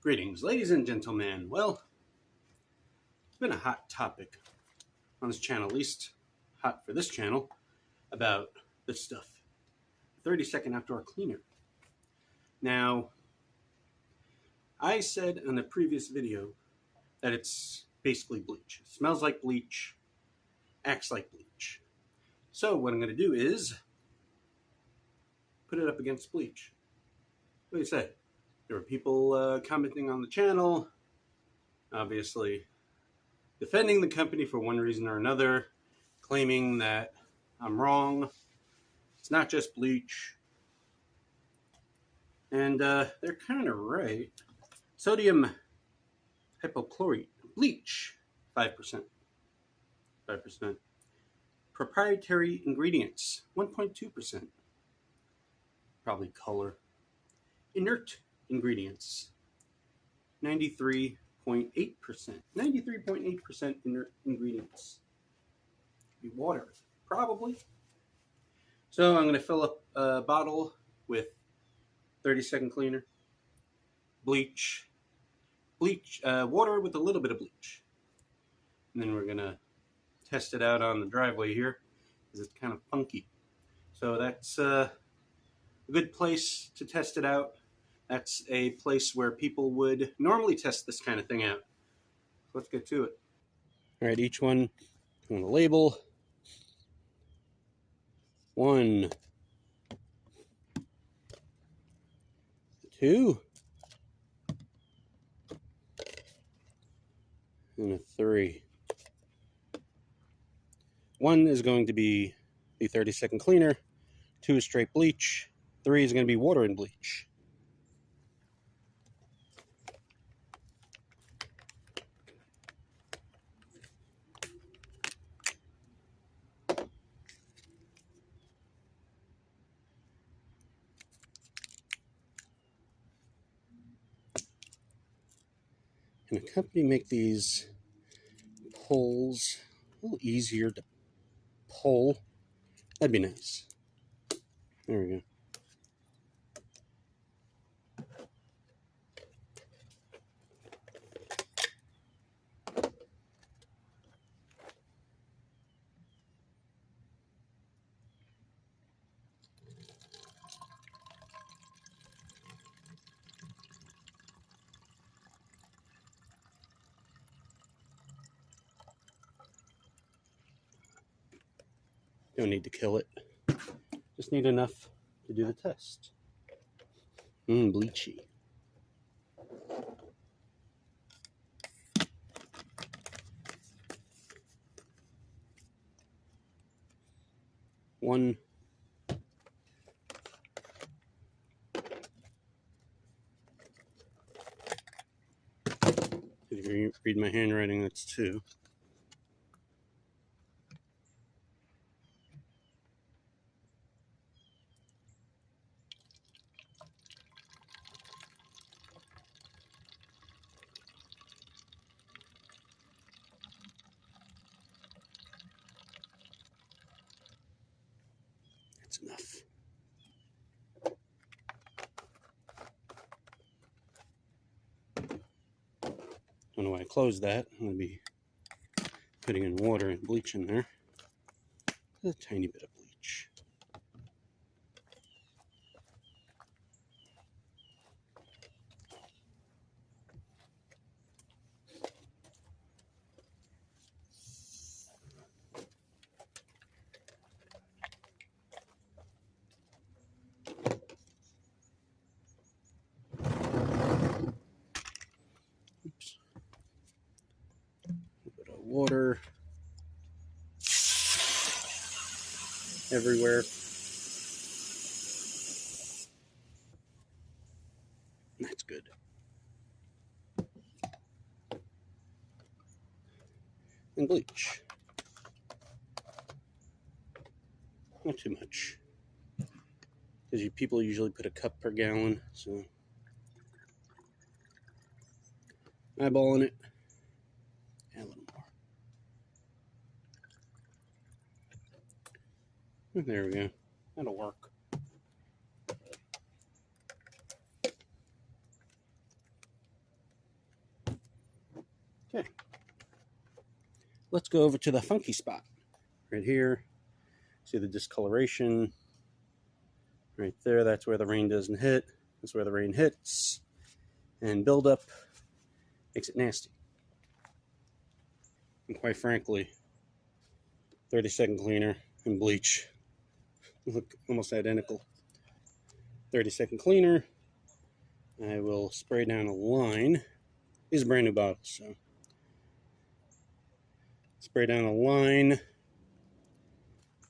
Greetings, ladies and gentlemen. Well, it's been a hot topic on this channel, at least hot for this channel, about this stuff. 30-second outdoor cleaner. Now, I said in a previous video that it's basically bleach. It smells like bleach, acts like bleach. So what I'm going to do is put it up against bleach. What do you say? There were people commenting on the channel, obviously defending the company for one reason or another, claiming that I'm wrong. It's not just bleach. And they're kind of right. Sodium hypochlorite, bleach, 5%. 5%. Proprietary ingredients, 1.2%. Probably color. Inert ingredients, 93.8%. 93.8% inert ingredients. Be water, probably. So I'm going to fill up a bottle with 30-second cleaner, bleach, water with a little bit of bleach. And then we're going to test it out on the driveway here because it's kind of funky. So that's a good place to test it out. That's a place where people would normally test this kind of thing out. So let's get to it. All right, each one on the label. 1, 2, and a 3. 1 is going to be the 30-second cleaner. 2 is straight bleach. 3 is going to be water and bleach. Can a company make these pulls a little easier to pull? That'd be nice. There we go. Don't need to kill it. Just need enough to do the test. Bleachy. One. If you read my handwriting, that's 2. That's enough. Don't know why I closed that. I'm going to be putting in water and bleach in there. A tiny bit of bleach. Oops. A bit of water everywhere. That's good. And bleach. Not too much. Because people usually put a cup per gallon, so eyeballing it. And a little more. And there we go. That'll work. let's go over to the funky spot. Right here, see the discoloration? Right there, that's where the rain doesn't hit. That's where the rain hits. And buildup makes it nasty. And quite frankly, 30-second cleaner and bleach look almost identical. 30-second cleaner. I will spray down a line. These are brand new bottles, so spray down a line,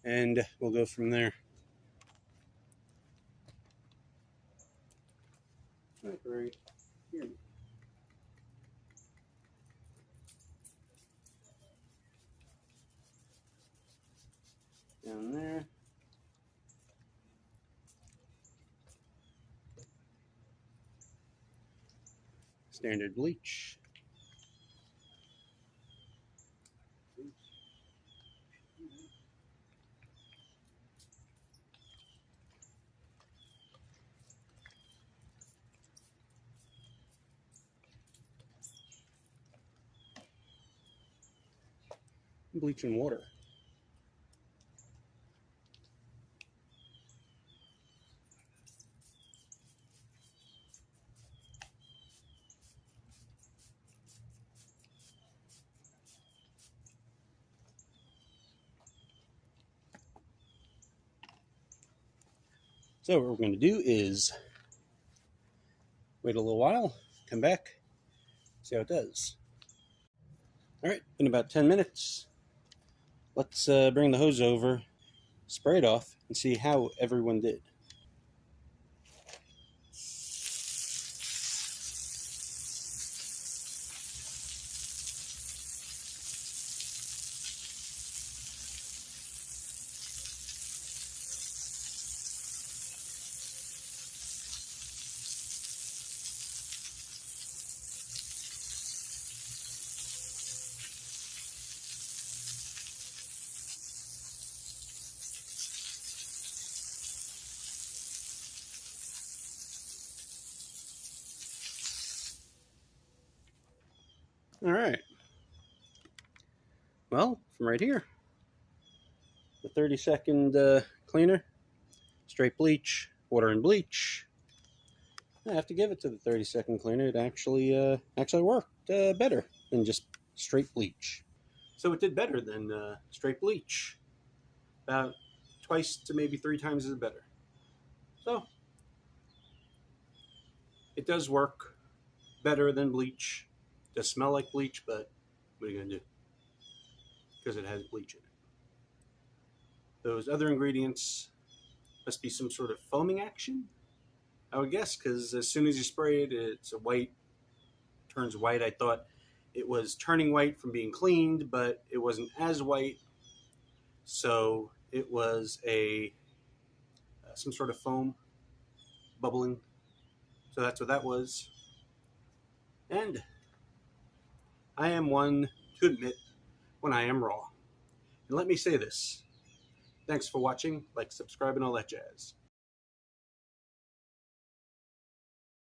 and we'll go from there. Right here. Down there. Standard bleach. Bleach and water. So what we're going to do is wait a little while, come back, see how it does. All right, in about 10 minutes, let's bring the hose over, spray it off, and see how everyone did. All right. Well, from right here, the 30-second cleaner, straight bleach, water and bleach. I have to give it to the 30-second cleaner. It actually worked better than just straight bleach. So it did better than straight bleach. About twice to maybe 3 times as better. So it does work better than bleach. It does smell like bleach, but what are you going to do? Because it has bleach in it. Those other ingredients must be some sort of foaming action, I would guess, because as soon as you spray it, it's a white, turns white. I thought it was turning white from being cleaned, but it wasn't as white. So it was some sort of foam bubbling. So that's what that was. And I am one to admit when I am wrong. And let me say this. Thanks for watching. Like, subscribe, and all that jazz.